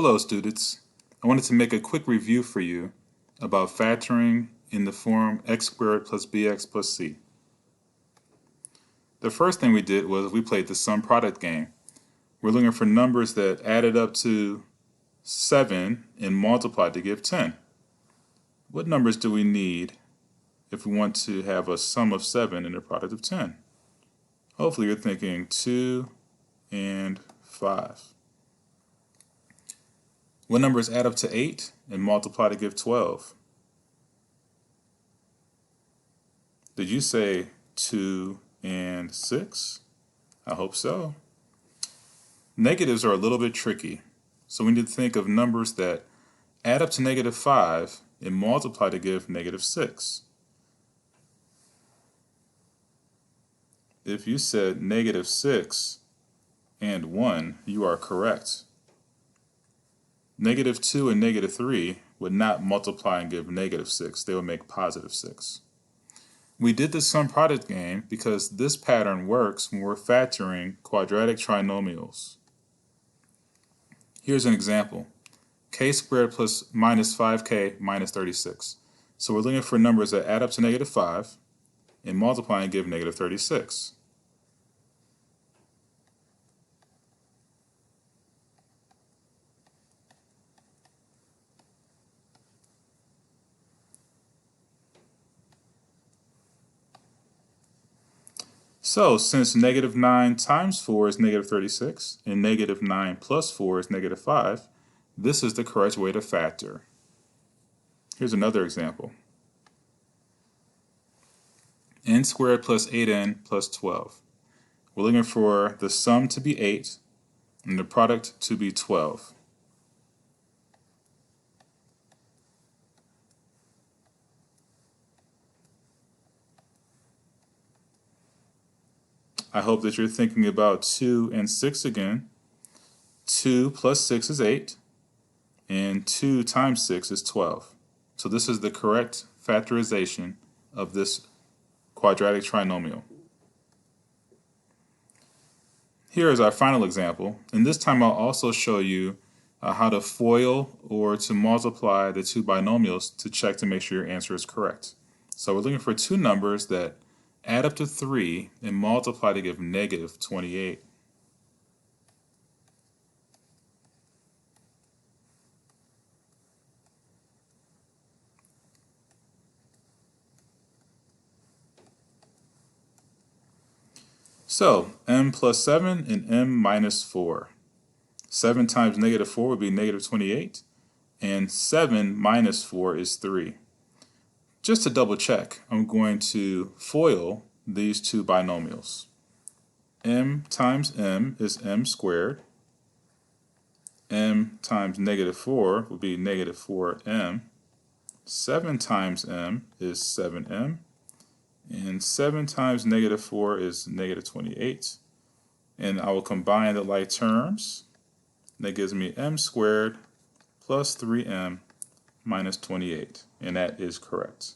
Hello students. I wanted to make a quick review for you about factoring in the form x squared plus bx plus c. The first thing we did was we played the sum product game. We're looking for numbers that added up to 7 and multiplied to give 10. What numbers do we need if we want to have a sum of 7 and a product of 10? Hopefully you're thinking 2 and 5. What numbers add up to 8 and multiply to give 12? Did you say 2 and 6? I hope so. Negatives are a little bit tricky, so we need to think of numbers that add up to -5 and multiply to give -6. If you said -6 and 1, you are correct. -2 and -3 would not multiply and give -6. They would make +6. We did the sum product game because this pattern works when we're factoring quadratic trinomials. Here's an example. K squared plus -5k minus 36. So we're looking for numbers that add up to -5 and multiply and give -36. So since -9 times 4 is -36 and -9 plus 4 is -5, this is the correct way to factor. Here's another example. N squared plus 8n plus 12. We're looking for the sum to be 8 and the product to be 12. I hope that you're thinking about 2 and 6 again. 2 plus 6 is 8, and 2 times 6 is 12. So this is the correct factorization of this quadratic trinomial. Here is our final example, and this time I'll also show you how to FOIL or to multiply the two binomials to check to make sure your answer is correct. So we're looking for two numbers that add up to 3 and multiply to give -28. So m plus 7 and m minus 4. 7 times -4 would be -28, and 7 minus 4 is 3. Just to double check, I'm going to FOIL these two binomials. M times m is m squared. M times -4 would be -4m. 7 times m is 7m. And 7 times -4 is -28. And I will combine the like terms. That gives me m squared plus 3m minus 28. And that is correct.